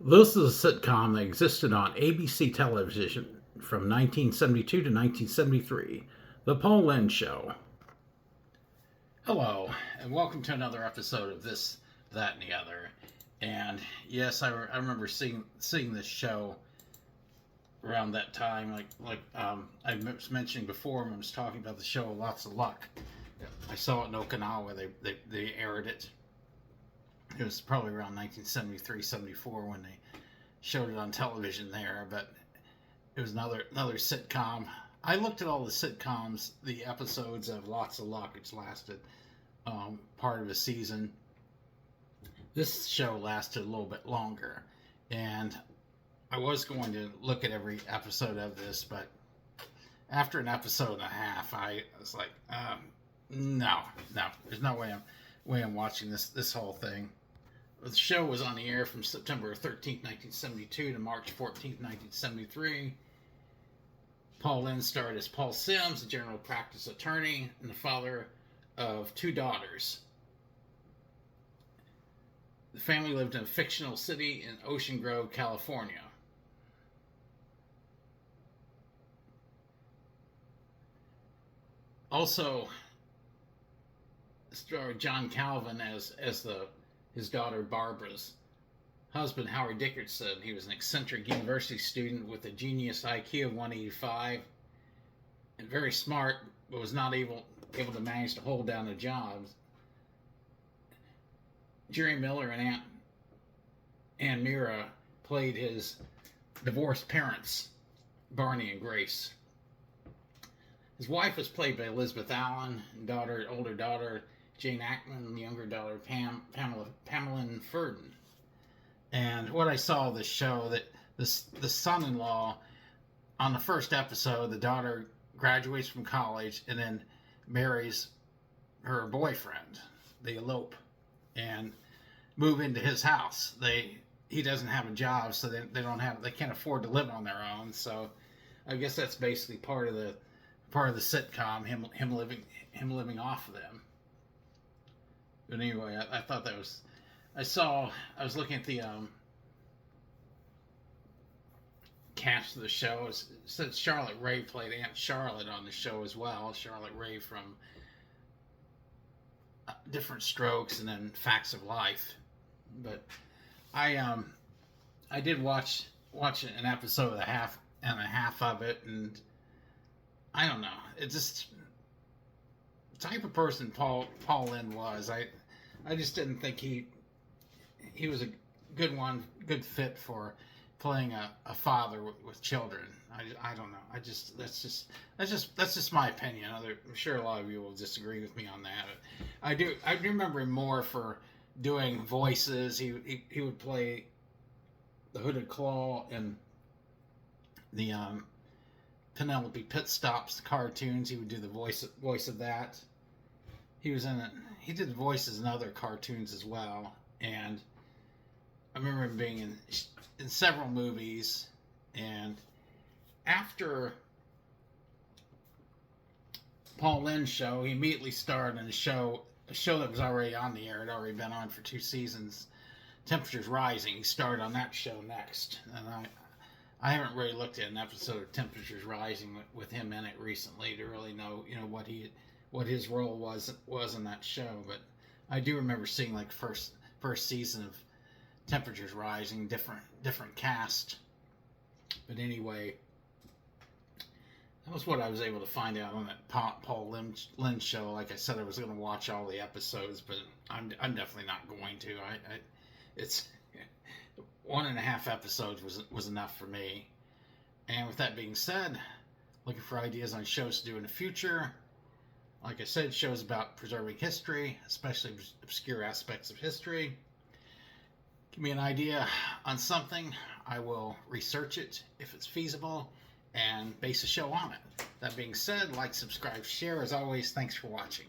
This is a sitcom that existed on ABC television from 1972 to 1973, The Paul Lynde Show. Hello, and welcome to another episode of This, That, and the Other. And yes, I remember seeing this show around that time. I was mentioning before when I was talking about the show Lots of Luck. I saw it in Okinawa. They aired it. It was probably around 1973, 74 when they showed it on television there, but it was another sitcom. I looked at all the sitcoms, the episodes of Lots of Luck, which lasted part of a season. This show lasted a little bit longer, and I was going to look at every episode of this, but after an episode and a half, I was like, no, there's no way I'm watching this whole thing. The show was on the air from September 13th, 1972 to March 14th, 1973. Paul Lynde starred as Paul Sims, a general practice attorney and the father of two daughters. The family lived in a fictional city in Ocean Grove, California. Also, starred John Calvin as his daughter Barbara's husband, Howard Dickerson. He was an eccentric university student with a genius IQ of 185 and very smart, but was not able to manage to hold down a job. Jerry Miller and Aunt Mira played his divorced parents, Barney and Grace. His wife was played by Elizabeth Allen, and older daughter Jane Ackman, younger daughter Pamela Ferdin. And what I saw of this show, that the son-in-law, on the first episode, the daughter graduates from college and then marries her boyfriend. They elope and move into his house. He doesn't have a job, so they can't afford to live on their own. So I guess that's basically part of the sitcom, him living off of them. But anyway, I thought that was. I was looking at the cast of the show. It said Charlotte Rae played Aunt Charlotte on the show as well. Charlotte Rae from Different Strokes and then Facts of Life. But I did watch an episode and a half of it, and I don't know. It just the type of person Paul Lynde was. I just didn't think he was a good fit for playing a father with children. I don't know. That's just my opinion. I'm sure a lot of you will disagree with me on that. I do remember him more for doing voices. He would play the Hooded Claw and the Penelope Pit Stops cartoons. He would do the voice of that. He was in it. He did voices in other cartoons as well, and I remember him being in several movies. And after Paul Lynde's show, he immediately starred in a show that was already on the air. It had already been on for 2 seasons. Temperatures Rising. He starred on that show next, and I haven't really looked at an episode of Temperatures Rising with him in it recently to really know what his role was in that show. But I do remember seeing like first season of Temperatures Rising, different cast. But anyway, that was what I was able to find out on that Paul Lynde show. Like I said, I was going to watch all the episodes, but I'm definitely not going to. It's 1.5 episodes was enough for me. And with that being said, looking for ideas on shows to do in the future. Like I said, shows about preserving history, especially obscure aspects of history. Give me an idea on something. I will research it if it's feasible and base a show on it. That being said, like, subscribe, share. As always, thanks for watching.